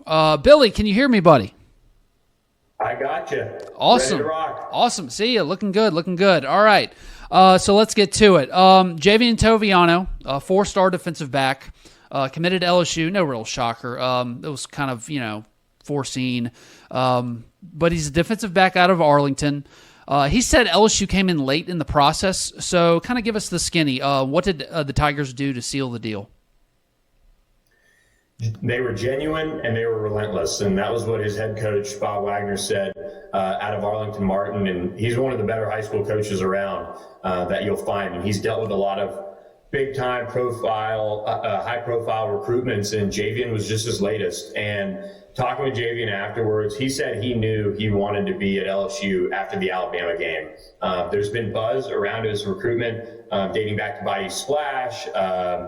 Billy, can you hear me, buddy? I got you. Awesome. Ready to rock. Awesome. See you. Looking good. Looking good. All right. So let's get to it. Javien Toviano, 4-star defensive back, committed to LSU. No real shocker. It was kind of, foreseen. But he's a defensive back out of Arlington. He said LSU came in late in the process. So kind of give us the skinny. What did the Tigers do to seal the deal? They were genuine and they were relentless, and that was what his head coach Bob Wagner said out of Arlington Martin. And he's one of the better high school coaches around that you'll find. And he's dealt with a lot of big-time profile, high-profile recruitments, and Javien was just his latest. And talking with Javien afterwards, he said he knew he wanted to be at LSU after the Alabama game. There's been buzz around his recruitment dating back to Bayou Splash,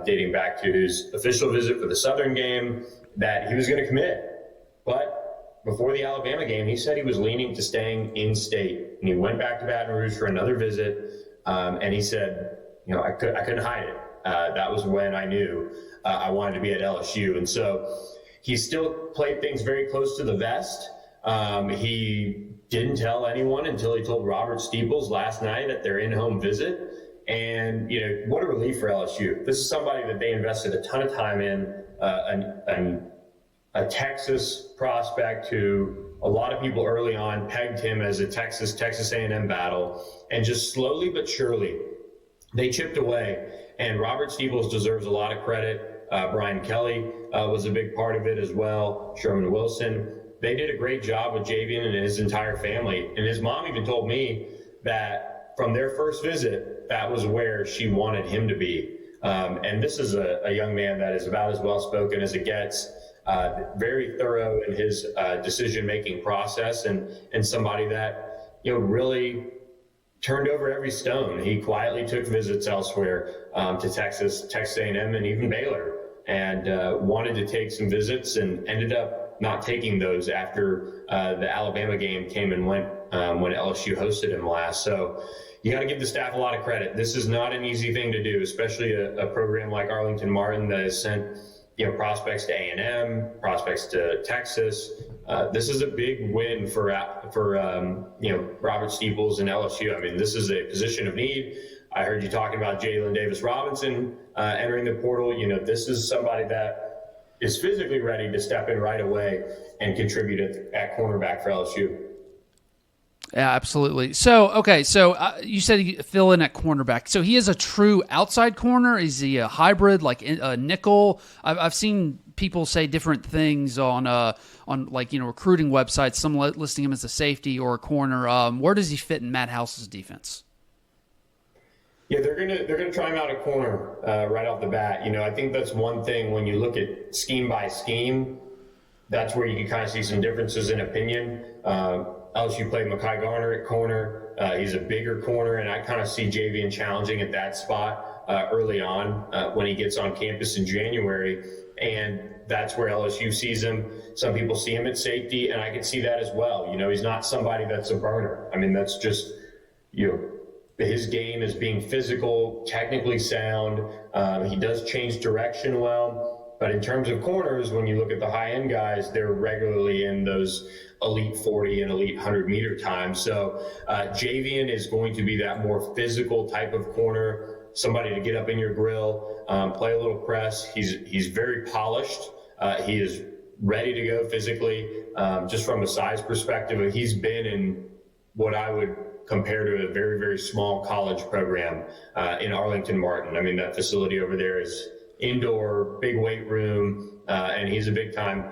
dating back to his official visit for the Southern game, that he was going to commit. But before the Alabama game, he said he was leaning to staying in state. And he went back to Baton Rouge for another visit, and he said, I couldn't hide it. That was when I knew I wanted to be at LSU. And so he still played things very close to the vest. He didn't tell anyone until he told Robert Steeples last night at their in-home visit. And, what a relief for LSU. This is somebody that they invested a ton of time in, a Texas prospect who a lot of people early on pegged him as a Texas A&M battle. And just slowly but surely, they chipped away. And Robert Steeples deserves a lot of credit. Brian Kelly was a big part of it as well. Sherman Wilson. They did a great job with Javien and his entire family. And his mom even told me that from their first visit, that was where she wanted him to be. And this is a young man that is about as well-spoken as it gets, very thorough in his decision-making process, and somebody that, really turned over every stone. He quietly took visits elsewhere to Texas A&M, and even Baylor, and wanted to take some visits and ended up not taking those after the Alabama game came and went when LSU hosted him last. So you got to give the staff a lot of credit. This is not an easy thing to do, especially a program like Arlington Martin that has sent prospects to A&M, prospects to Texas. This is a big win for Robert Steeples and LSU. I mean, this is a position of need. I heard you talking about Jalen Davis-Robinson entering the portal. This is somebody that is physically ready to step in right away and contribute at cornerback for LSU. Yeah, absolutely. So you said you fill in at cornerback. So he is a true outside corner? Is he a hybrid, like a nickel? I've seen people say different things on recruiting websites. Some listing him as a safety or a corner. Where does he fit in Matt House's defense? Yeah, they're gonna try him out at corner right off the bat. I think that's one thing when you look at scheme by scheme. That's where you can kind of see some differences in opinion. LSU played Mekhi Garner at corner. He's a bigger corner, and I kind of see Javien challenging at that spot early on when he gets on campus in January. And that's where LSU sees him. Some people see him at safety, and I can see that as well. He's not somebody that's a burner. I mean, that's just, his game is being physical, technically sound. He does change direction well. But in terms of corners, when you look at the high-end guys, they're regularly in those elite 40 and elite 100-meter times. So Javien is going to be that more physical type of corner, somebody to get up in your grill, play a little press. He's very polished. He is ready to go physically. Just from a size perspective, he's been in what I would compare to a very, very small college program in Arlington Martin. I mean, that facility over there is indoor, big weight room, and he's a big time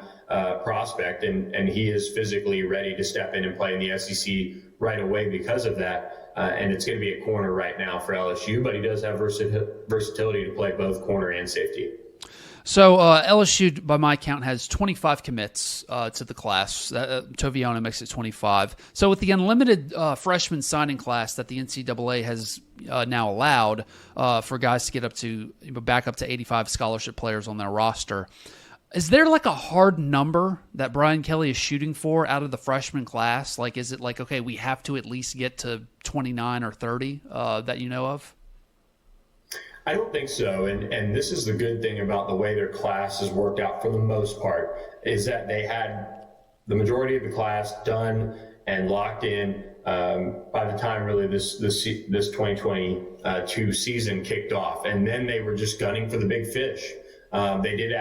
prospect, and he is physically ready to step in and play in the SEC right away because of that. And it's going to be a corner right now for LSU, but he does have versatility to play both corner and safety. So LSU, by my count, has 25 commits to the class. Toviano makes it 25. So with the unlimited freshman signing class that the NCAA has now allowed for guys to get back up to 85 scholarship players on their roster, is there like a hard number that Brian Kelly is shooting for out of the freshman class? Like, is it like, okay, we have to at least get to 29 or 30 that you know of? I don't think so, and this is the good thing about the way their class has worked out for the most part. is that they had the majority of the class done and locked in by the time really this 2022 season kicked off. And then they were just gunning for the big fish. They did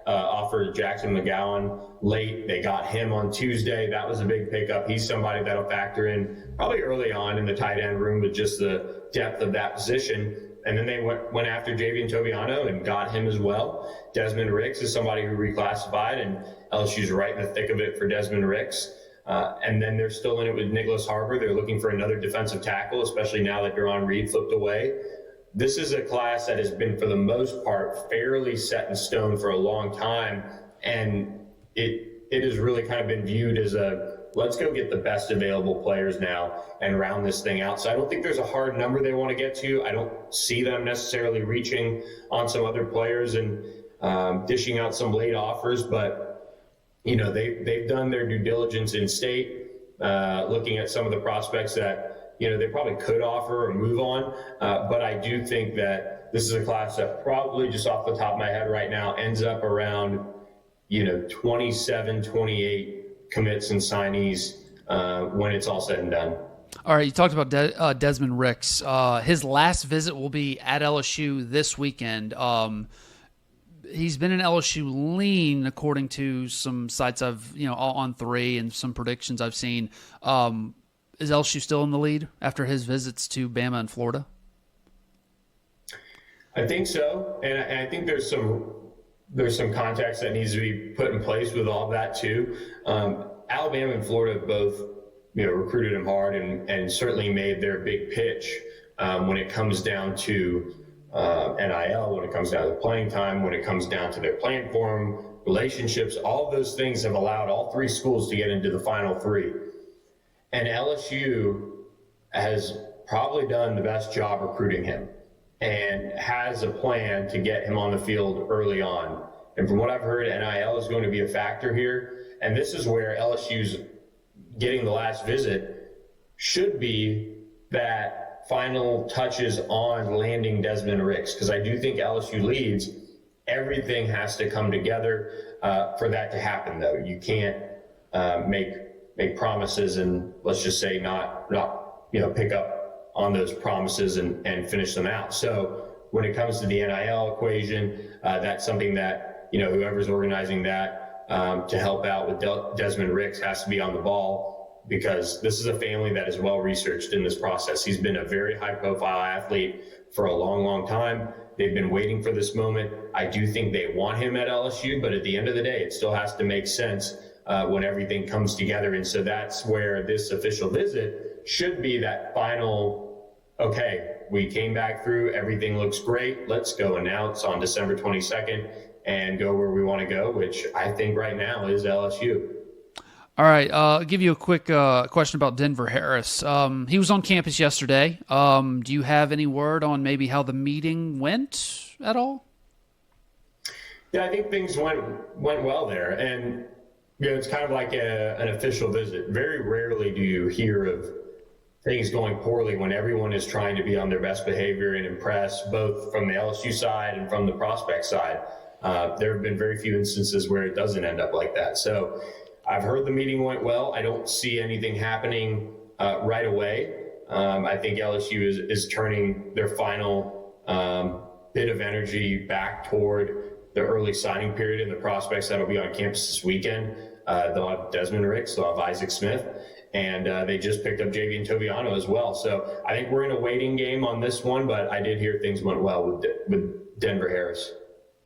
offer Jackson McGowan late. They got him on Tuesday. That was a big pickup. He's somebody that'll factor in probably early on in the tight end room with just the depth of that position. And then they went after Javien Toviano and got him as well. Desmond Ricks is somebody who reclassified, and LSU's right in the thick of it for Desmond Ricks. And then they're still in it with Nicholas Harbor. They're looking for another defensive tackle, especially now that Duron Reed flipped away. This is a class that has been, for the most part, fairly set in stone for a long time. And it has really kind of been viewed as let's go get the best available players now and round this thing out. So I don't think there's a hard number they want to get to. I don't see them necessarily reaching on some other players and dishing out some late offers, but they've done their due diligence in state, looking at some of the prospects that they probably could offer or move on. But I do think that this is a class that probably, just off the top of my head right now, ends up around 27, 28 commits and signees when it's all said and done. All right, you talked about Desmond Ricks. His last visit will be at LSU this weekend. He's been in LSU lean, according to some sites I've, on 3 and some predictions I've seen. Is LSU still in the lead after his visits to Bama and Florida? I think so, and I think there's some context that needs to be put in place with all of that too. Alabama and Florida both, recruited him hard and certainly made their big pitch when it comes down to NIL, when it comes down to playing time, when it comes down to their playing form, relationships. All of those things have allowed all 3 schools to get into the Final 3. And LSU has probably done the best job recruiting him and has a plan to get him on the field early on. And from what I've heard, NIL is going to be a factor here. And this is where LSU's getting the last visit should be that final touches on landing Desmond Ricks. Because I do think LSU leads. Everything has to come together for that to happen, though. You can't make promises and, let's just say, not pick up on those promises and finish them out. So when it comes to the NIL equation, that's something that, whoever's organizing that to help out with Desmond Ricks has to be on the ball, because this is a family that is well researched in this process. He's been a very high profile athlete for a long, long time. They've been waiting for this moment. I do think they want him at LSU, but at the end of the day, it still has to make sense when everything comes together. And so that's where this official visit should be that final, okay, we came back through, everything looks great, let's go announce on December 22nd and go where we want to go, which I think right now is LSU. All right, I'll give you a quick question about Denver Harris. He was on campus yesterday. Do you have any word on maybe how the meeting went at all? Yeah, I think things went well there. And it's kind of like an official visit. Very rarely do you hear of things going poorly when everyone is trying to be on their best behavior and impress, both from the LSU side and from the prospect side. There have been very few instances where it doesn't end up like that. So I've heard the meeting went well. I don't see anything happening right away. I think LSU is turning their final bit of energy back toward the early signing period and the prospects that'll be on campus this weekend. They'll have Desmond Ricks, they'll have Isaac Smith, and they just picked up Javien Toviano as well. So I think we're in a waiting game on this one, but I did hear things went well with Denver Harris.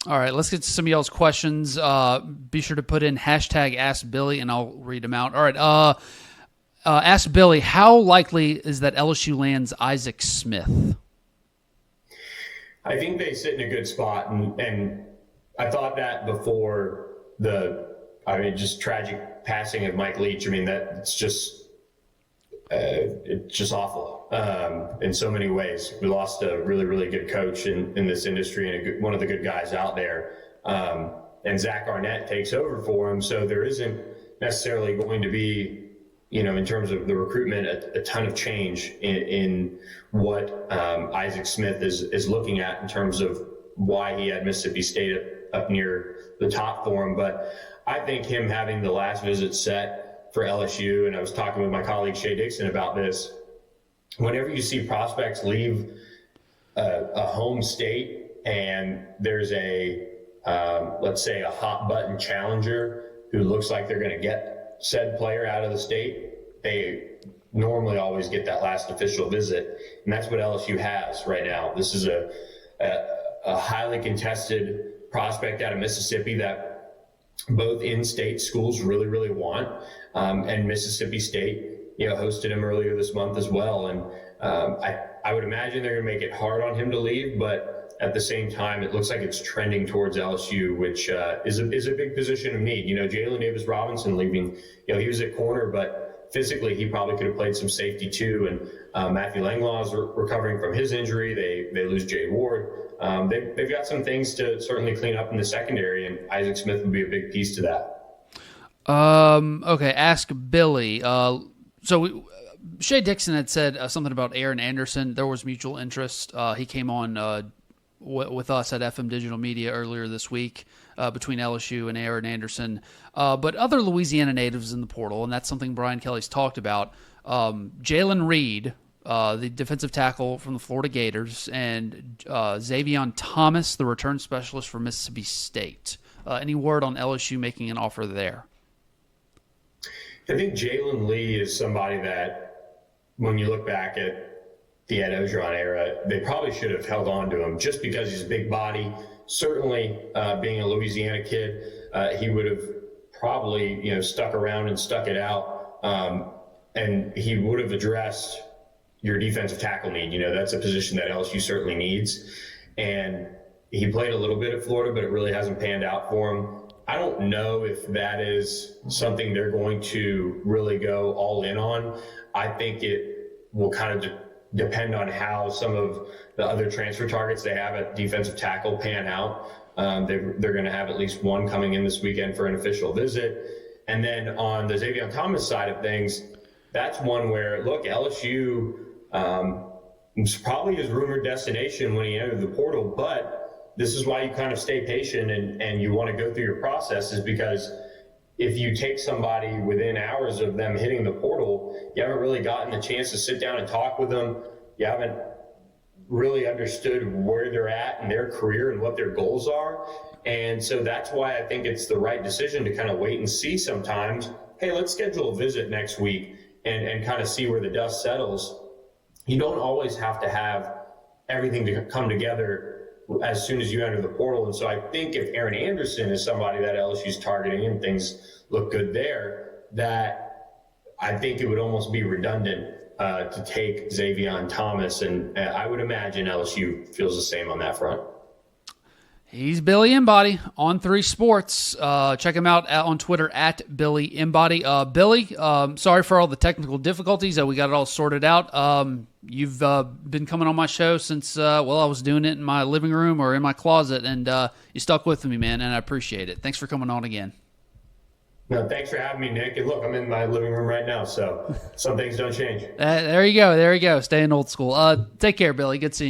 All right, let's get to some of y'all's questions. Be sure to put in hashtag Ask Billy, and I'll read them out. All right, Ask Billy, how likely is that LSU lands Isaac Smith? I think they sit in a good spot, and I thought that before just tragic passing of Mike Leach. I mean, it's just awful in so many ways. We lost a really, really good coach in this industry and one of the good guys out there. And Zach Arnett takes over for him. So there isn't necessarily going to be, in terms of the recruitment, a ton of change in what Isaac Smith is looking at in terms of why he had Mississippi State up near the top for him. But I think him having the last visit set for LSU, and I was talking with my colleague Shay Dixon about this, whenever you see prospects leave a home state and there's let's say a hot button challenger who looks like they're going to get said player out of the state, they normally always get that last official visit. And that's what LSU has right now. This is a highly contested prospect out of Mississippi that both in-state schools really, really want. And Mississippi State, hosted him earlier this month as well. And I would imagine they're going to make it hard on him to leave, but at the same time, it looks like it's trending towards LSU, which is a big position of need. Jalen Davis-Robinson leaving, he was at corner, but physically he probably could have played some safety too. And Matthew Langlaw's recovering from his injury. They lose Jay Ward. They've got some things to certainly clean up in the secondary, and Isaac Smith would be a big piece to that. Okay, ask Billy. Shay Dixon had said something about Aaron Anderson. There was mutual interest. He came on with us at FM Digital Media earlier this week between LSU and Aaron Anderson. But other Louisiana natives in the portal, and that's something Brian Kelly's talked about. Jalen Reed, the defensive tackle from the Florida Gators, and Javien Thomas, the return specialist for Mississippi State. Any word on LSU making an offer there? I think Jalen Lee is somebody that, when you look back at the Ed Ogeron era, they probably should have held on to him just because he's a big body. Certainly, being a Louisiana kid, he would have probably stuck around and stuck it out, and he would have addressed your defensive tackle need. That's a position that LSU certainly needs, and he played a little bit at Florida, but it really hasn't panned out for him. I don't know if that is something they're going to really go all in on. I think it will kind of depend on how some of the other transfer targets they have at defensive tackle pan out. They're going to have at least one coming in this weekend for an official visit. And then on the Javien Thomas side of things, that's one where, look, LSU was probably his rumored destination when he entered the portal, but this is why you kind of stay patient and you want to go through your process, is because if you take somebody within hours of them hitting the portal, you haven't really gotten the chance to sit down and talk with them. You haven't really understood where they're at in their career and what their goals are. And so that's why I think it's the right decision to kind of wait and see sometimes. Hey, let's schedule a visit next week and kind of see where the dust settles. You don't always have to have everything to come together as soon as you enter the portal. And so I think if Aaron Anderson is somebody that LSU's targeting and things look good there, that I think it would almost be redundant to take Javien Thomas. And I would imagine LSU feels the same on that front. He's Billy Embody on 3 Sports. Check him out on Twitter at Billy Embody. Billy, sorry for all the technical difficulties. We got it all sorted out. You've been coming on my show since, I was doing it in my living room or in my closet, and you stuck with me, man, and I appreciate it. Thanks for coming on again. No, thanks for having me, Nick. And look, I'm in my living room right now, so some things don't change. There you go. Staying old school. Take care, Billy. Good seeing you.